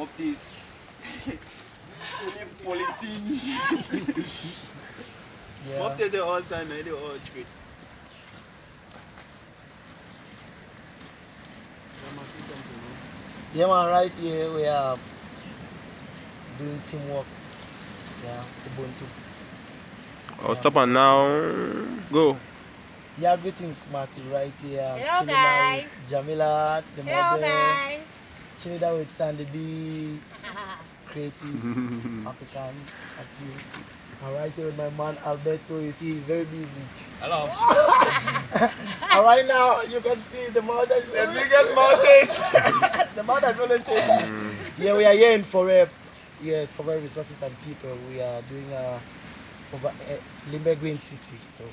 of this. Only politics. What they all sign, they all trade. Yeah, man, right here we are doing teamwork. Yeah, UBUNTU. I'll stop and now go. Yeah, greetings, Marty, right here. Hello, guys. Jamila, the Hello, model. guys. Trinidad with Sandy B. Creative, African, active. And right here with my man Alberto. You see, he's very busy. Hello. And right now, you can see the model. The biggest mountains. The model is always taking. Yeah, we are here in Forep. Yes, for Resources and People. We are doing over LIMBE Green City. So.